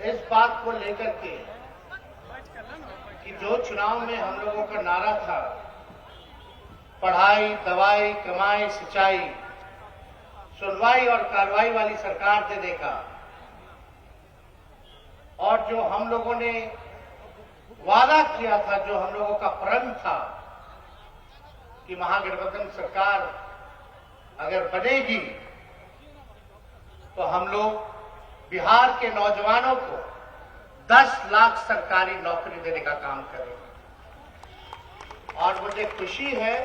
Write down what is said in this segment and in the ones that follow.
इस बात को लेकर के कि जो चुनाव में हम लोगों का नारा था, पढ़ाई, दवाई, कमाई, सिंचाई, सुनवाई और कार्रवाई वाली सरकार ने देखा, और जो हम लोगों ने वादा किया था, जो हम लोगों का प्रण था कि महागठबंधन सरकार अगर बनेगी तो हम लोग बिहार के नौजवानों को 10 लाख सरकारी नौकरी देने का काम करेंगे। और मुझे खुशी है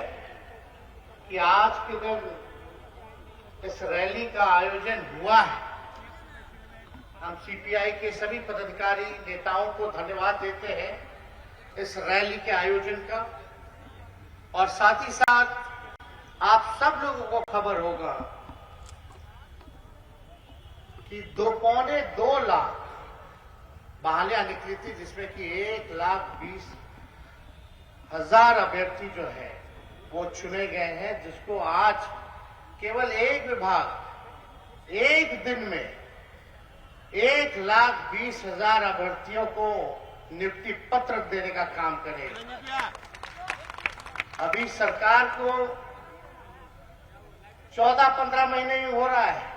कि आज के दिन इस रैली का आयोजन हुआ है। हम सीपीआई के सभी पदाधिकारी नेताओं को धन्यवाद देते हैं इस रैली के आयोजन का। और साथ ही साथ आप सब लोगों को खबर होगा कि 2.25 लाख बहालियां निकली थी, जिसमें कि 1,20,000 अभ्यर्थी जो है वो चुने गए हैं, जिसको आज केवल एक विभाग एक दिन में 1,20,000 अभ्यर्थियों को नियुक्ति पत्र देने का काम करेगा। अभी सरकार को 14-15 महीने ही हो रहा है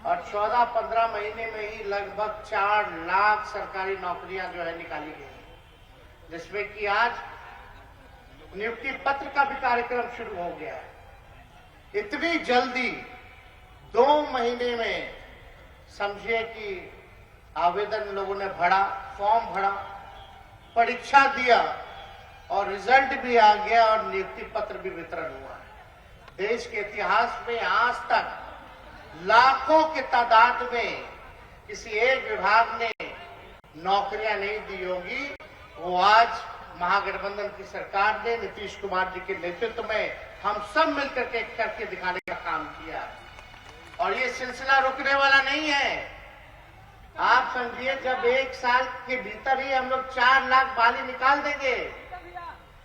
और 14-15 महीने में ही लगभग 4 लाख सरकारी नौकरियां जो है निकाली गई, जिसमें कि आज नियुक्ति पत्र का भी कार्यक्रम शुरू हो गया है। इतनी जल्दी 2 महीने में समझिए कि आवेदन लोगों ने भरा, फॉर्म भरा, परीक्षा दिया और रिजल्ट भी आ गया और नियुक्ति पत्र भी वितरण हुआ है। देश के इतिहास में आज तक लाखों के तादाद में किसी एक विभाग ने नौकरियां नहीं दी होगी, वो आज महागठबंधन की सरकार ने नीतीश कुमार जी के नेतृत्व में हम सब मिलकर के करके दिखाने का काम किया है। और ये सिलसिला रुकने वाला नहीं है। आप समझिए, जब 1 साल के भीतर ही हम लोग 4 लाख बाली निकाल देंगे,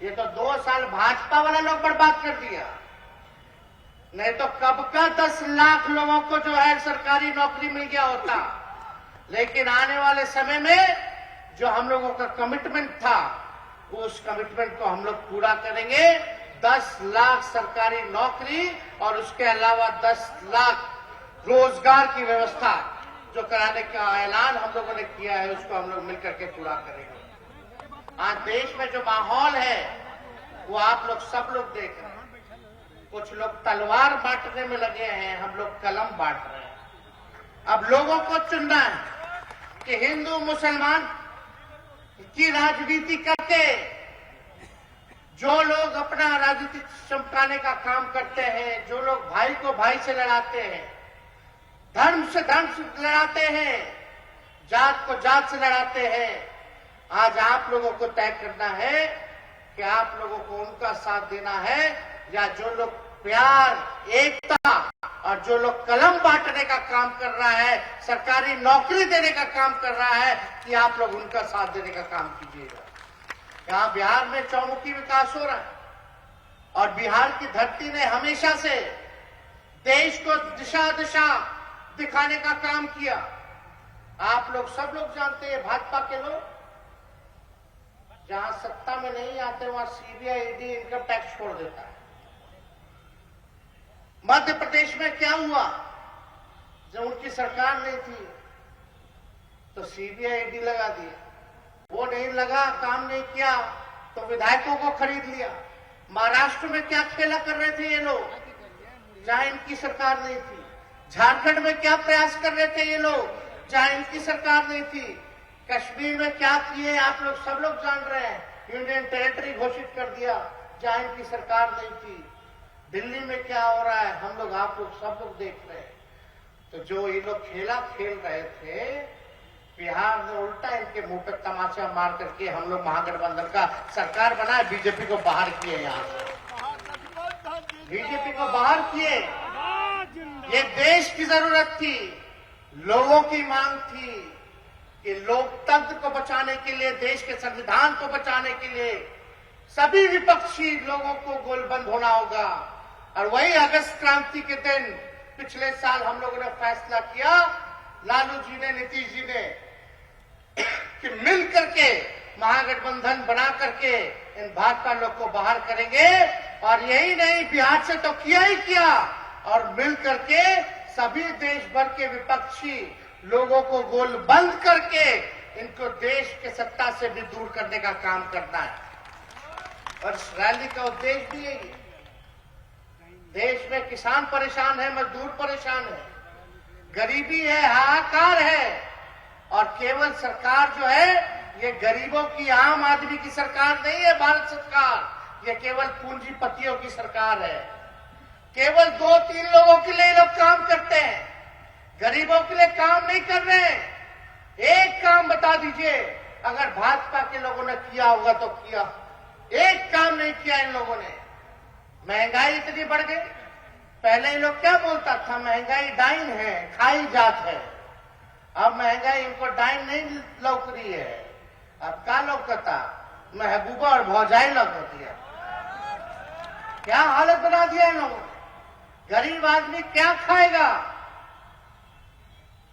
ये तो 2 साल भाजपा वाले लोग बर्बाद कर दिया। नहीं तो कब का 10 लाख लोगों को जो है सरकारी नौकरी मिल गया होता। लेकिन आने वाले समय में जो हम लोगों का कमिटमेंट था, उस कमिटमेंट को हम लोग पूरा करेंगे। 10 लाख सरकारी नौकरी और उसके अलावा 10 लाख रोजगार की व्यवस्था जो कराने का ऐलान हम लोगों ने किया है, उसको हम लोग मिलकर के पूरा करेंगे। आज देश में जो माहौल है वो आप लोग सब लोग देख रहे हैं। कुछ लोग तलवार बांटने में लगे हैं, हम लोग कलम बांट रहे हैं। अब लोगों को चुनना है कि हिंदू मुसलमान की राजनीति करके जो लोग अपना राजनीति चमकाने का काम करते हैं, जो लोग भाई को भाई से लड़ाते हैं, धर्म से लड़ाते हैं, जात को जात से लड़ाते हैं, आज आप लोगों को तय करना है कि आप लोगों को उनका साथ देना है या जो लोग प्यार, एकता और जो लोग कलम बांटने का काम कर रहा है, सरकारी नौकरी देने का काम कर रहा है, कि आप लोग उनका साथ देने का काम कीजिएगा। यहाँ बिहार में चौमुखी विकास हो रहा है और बिहार की धरती ने हमेशा से देश को दिशा दिखाने का काम किया। आप लोग सब लोग जानते हैं, भाजपा के लोग जहां सत्ता में नहीं आते वहां सीबीआई, ईडी इनकम टैक्स छोड़ देता है। मध्य प्रदेश में क्या हुआ? जब उनकी सरकार नहीं थी तो सीबीआई, ईडी लगा दिया, वो नहीं लगा, काम नहीं किया तो विधायकों को खरीद लिया। महाराष्ट्र में क्या खेला कर रहे थे ये लोग, जहां इनकी सरकार नहीं थी। झारखंड में क्या प्रयास कर रहे थे ये लोग, जहां इनकी सरकार नहीं थी। कश्मीर में क्या किए आप लोग सब लोग जान रहे हैं, यूनियन टेरिटरी घोषित कर दिया जहां इनकी सरकार नहीं थी। दिल्ली में क्या हो रहा है, हम लोग आप लोग सब लोग देख रहे हैं। तो जो ये लोग खेला खेल रहे थे, बिहार ने उल्टा इनके मुंह पर तमाचा मार करके हम लोग महागठबंधन का सरकार बनाए, बीजेपी को बाहर किए। यहाँ से बीजेपी को बाहर किए। ये देश की जरूरत थी, लोगों की मांग थी कि लोकतंत्र को बचाने के लिए, देश के संविधान को बचाने के लिए सभी विपक्षी लोगों को गोलबंद होना होगा। और वही अगस्त क्रांति के दिन पिछले साल हम लोगों ने फैसला किया, लालू जी ने, नीतीश जी ने, कि मिल करके महागठबंधन बना करके इन भाजपा लोग को बाहर करेंगे। और यही नहीं, बिहार से तो किया ही किया, और मिल करके सभी देश भर के विपक्षी लोगों को गोल बंद करके इनको देश के सत्ता से भी दूर करने का काम करना है। और इस रैली का उद्देश्य भी यही है। देश में किसान परेशान है, मजदूर परेशान है, गरीबी है, हाहाकार है, और केवल सरकार जो है ये गरीबों की, आम आदमी की सरकार नहीं है भारत सरकार, ये केवल पूंजीपतियों की सरकार है। केवल 2-3 लोगों के लिए लोग काम करते हैं, गरीबों के लिए काम नहीं कर रहे हैं। एक काम बता दीजिए, अगर भाजपा के लोगों ने किया होगा तो किया, एक काम नहीं किया इन लोगों ने। महंगाई इतनी बढ़ गई, पहले ये लोग क्या बोलता था, महंगाई डाइन है, खाई जात है। अब महंगाई इनको डाइन नहीं लौक रही है, अब क्या लौकता, महबूबा और भौजाई लौकती है। क्या हालत बना दिया इन लोगों ने, गरीब आदमी क्या खाएगा,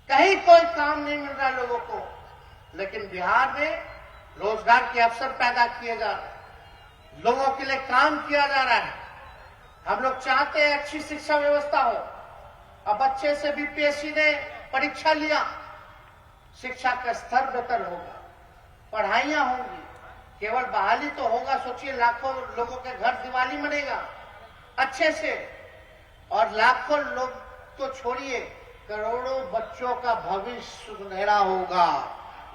कहीं कोई काम नहीं मिल रहा लोगों को। लेकिन बिहार में रोजगार के अवसर पैदा किए जा रहे हैं, लोगों के लिए काम किया जा रहा है। हम लोग चाहते हैं अच्छी शिक्षा व्यवस्था हो। अब अच्छे से बीपीएससी ने परीक्षा लिया, शिक्षा का स्तर बेहतर होगा, पढ़ाइयां होंगी, केवल बहाली तो होगा, सोचिए लाखों लोगों के घर दिवाली मनेगा अच्छे से, और लाखों लोग तो छोड़िए, करोड़ों बच्चों का भविष्य सुनहरा होगा।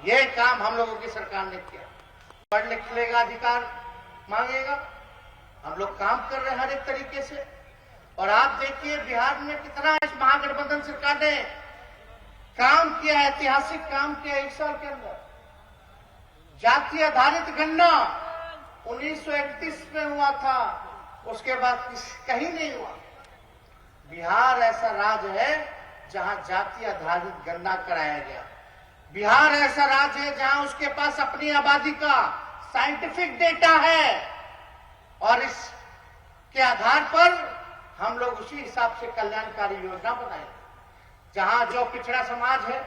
ये काम हम लोगों की सरकार ने किया। पढ़ लिख लेगा, अधिकार मांगेगा, हम लोग काम कर रहे हैं हर एक तरीके से। और आप देखिए बिहार में कितना इस महागठबंधन सरकार ने काम किया, ऐतिहासिक काम किया 1 साल के अंदर। जाति आधारित गणना 1931 में हुआ था, उसके बाद कहीं नहीं हुआ। बिहार ऐसा राज्य है जहां जाति आधारित गणना कराया गया। बिहार ऐसा राज्य है जहां उसके पास अपनी आबादी का साइंटिफिक डेटा है, और इसके आधार पर हम लोग उसी हिसाब से कल्याणकारी योजना बनाए। जहां जो पिछड़ा समाज है,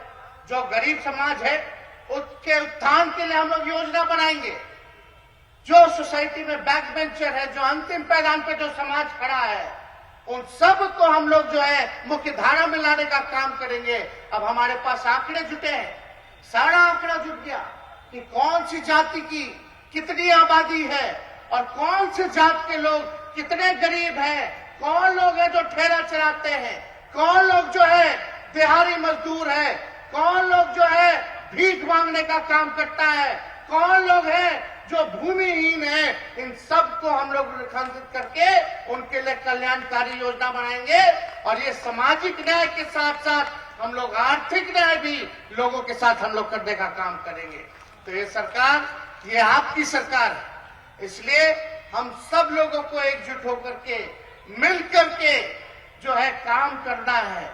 जो गरीब समाज है, उसके उत्थान के लिए हम लोग योजना बनाएंगे। जो सोसाइटी में बैक बेंचर है, जो अंतिम पैदान पे जो समाज खड़ा है, उन सब को हम लोग जो है मुख्य धारा में लाने का काम करेंगे। अब हमारे पास आंकड़े जुटे हैं, सारा आंकड़ा जुट गया कि कौन सी जाति की कितनी आबादी है, और कौन से जात के लोग कितने गरीब हैं, कौन लोग हैं जो ठेला चलाते हैं, कौन लोग जो है दिहाड़ी मजदूर है, कौन लोग जो है भीख मांगने का काम करता है, कौन लोग हैं जो भूमिहीन है। इन सब को हम लोग रेखांकित करके उनके लिए कल्याणकारी योजना बनाएंगे। और ये सामाजिक न्याय के साथ साथ हम लोग आर्थिक न्याय भी लोगों के साथ हम लोग करने का काम करेंगे। तो ये सरकार, ये आपकी सरकार है, इसलिए हम सब लोगों को एकजुट होकर के मिल करके जो है काम करना है,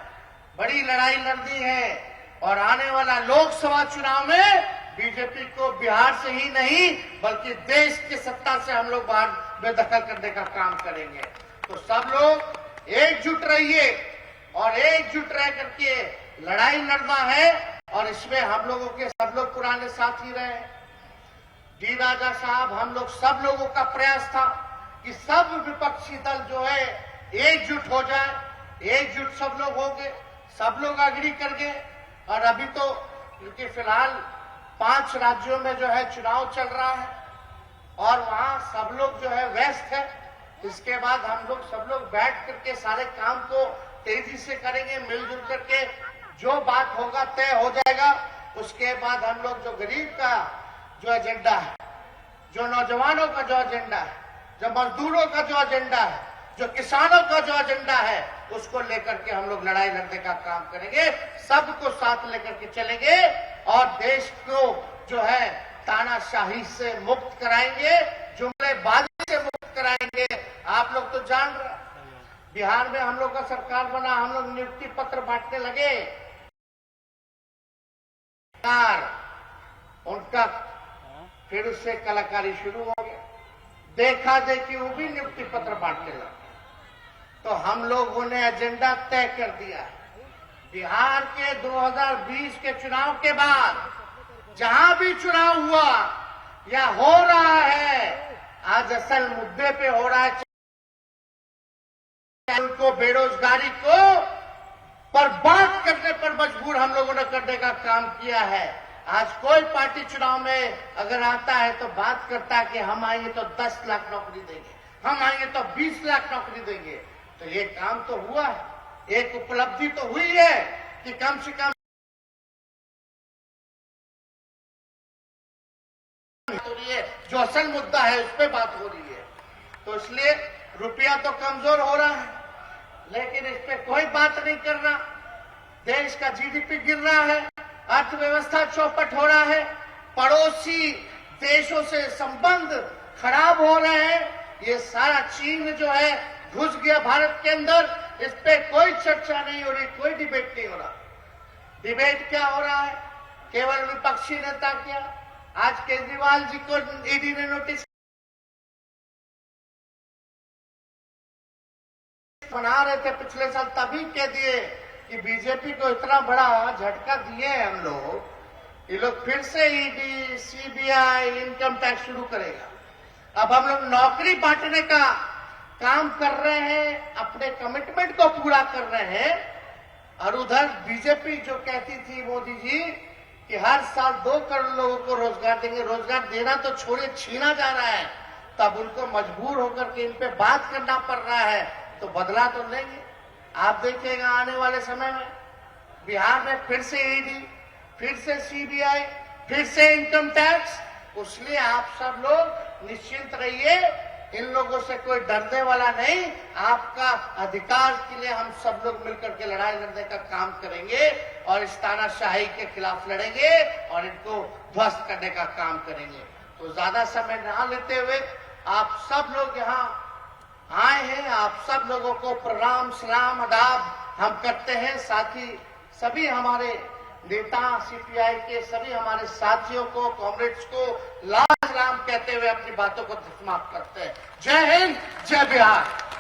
बड़ी लड़ाई लड़नी है। और आने वाला लोकसभा चुनाव में बीजेपी को बिहार से ही नहीं बल्कि देश की सत्ता से हम लोग बाहर बेदखल करने का काम करेंगे। तो सब लोग एकजुट रहिए, और एकजुट रह करके लड़ाई लड़ना है। और इसमें हम लोगों के सब लोग पुराने साथी रहे, डी राजा साहब, हम लोग सब लोगों का प्रयास था कि सब विपक्षी दल जो है एकजुट हो जाए। एकजुट सब लोग हो गए, सब लोग अग्री कर गए। और अभी तो क्योंकि फिलहाल 5 राज्यों में जो है चुनाव चल रहा है, और वहां सब लोग जो है व्यस्त है। इसके बाद हम लोग सब लोग बैठ करके सारे काम को तेजी से करेंगे, मिलजुल करके जो बात होगा तय हो जाएगा। उसके बाद हम लोग जो गरीब का जो एजेंडा है, जो नौजवानों का जो एजेंडा है, जो मजदूरों का जो एजेंडा है, जो किसानों का जो एजेंडा है, उसको लेकर के हम लोग लड़ाई लड़ने का काम करेंगे। सबको साथ लेकर के चलेंगे और देश को जो है तानाशाही से मुक्त कराएंगे, जुमलेबाजी से मुक्त कराएंगे। आप लोग तो जान रहे, बिहार में हम लोग का सरकार बना, हम लोग नियुक्ति पत्र बांटने लगे, उनका फिर उससे कलाकारी शुरू हो गया, देखा देखी वो भी नियुक्ति पत्र बांटने लगे। तो हम लोगों ने एजेंडा तय कर दिया, बिहार के 2020 के चुनाव के बाद जहां भी चुनाव हुआ या हो रहा है, आज असल मुद्दे पे हो रहा है। उनको बेरोजगारी को बर्बाद करने पर मजबूर हम लोगों ने करने का काम किया है। आज कोई पार्टी चुनाव में अगर आता है तो बात करता है कि हम आएंगे तो 10 लाख नौकरी देंगे, हम आएंगे तो 20 लाख नौकरी देंगे। तो ये काम तो हुआ है, एक उपलब्धि तो हुई है कि कम से कम हो रही है, जो असल मुद्दा है उस पर बात हो रही है। तो इसलिए रुपया तो कमजोर हो रहा है, लेकिन इस पे कोई बात नहीं कर रहा। देश का जीडीपी गिर रहा है, अर्थव्यवस्था चौपट हो रहा है, पड़ोसी देशों से संबंध खराब हो रहे हैं। ये सारा चीन जो है घुस गया भारत के अंदर, इस पे कोई चर्चा नहीं हो रही, कोई डिबेट नहीं हो रहा। डिबेट क्या हो रहा है? केवल विपक्षी नेता क्या, आज केजरीवाल जी को ईडी ने नोटिस बना रहे थे पिछले साल, तभी कह दिए कि बीजेपी को इतना बड़ा झटका दिए हैं हम लोग, ये लोग फिर से ईडी, सीबीआई, इनकम टैक्स शुरू करेगा। अब हम लोग नौकरी बांटने का काम कर रहे हैं, अपने कमिटमेंट को पूरा कर रहे हैं। और उधर बीजेपी जो कहती थी मोदी जी कि हर साल 2 करोड़ लोगों को रोजगार देंगे, रोजगार देना तो छोड़िए छीना जा रहा है, तब उनको मजबूर होकर के इन पे बात करना पड़ रहा है। तो बदला तो लेंगे। आप देखिएगा आने वाले समय में बिहार में फिर से ईडी, फिर से सीबीआई, फिर से इनकम टैक्स। इसलिए आप सब लोग निश्चिंत रहिए, इन लोगों से कोई डरने वाला नहीं। आपका अधिकार के लिए हम सब लोग मिलकर के लड़ाई लड़ने का काम करेंगे और इस तानाशाही के खिलाफ लड़ेंगे और इनको ध्वस्त करने का काम करेंगे। तो ज्यादा समय ना लेते हुए आप सब लोग यहाँ आए हैं, आप सब लोगों को प्रणाम, सलाम, आदाब हम करते हैं। साथ ही सभी हमारे नेता, सीपीआई के सभी हमारे साथियों को, कॉमरेड्स को लाल राम कहते हुए अपनी बातों को समाप्त करते हैं। जय हिंद, जय बिहार।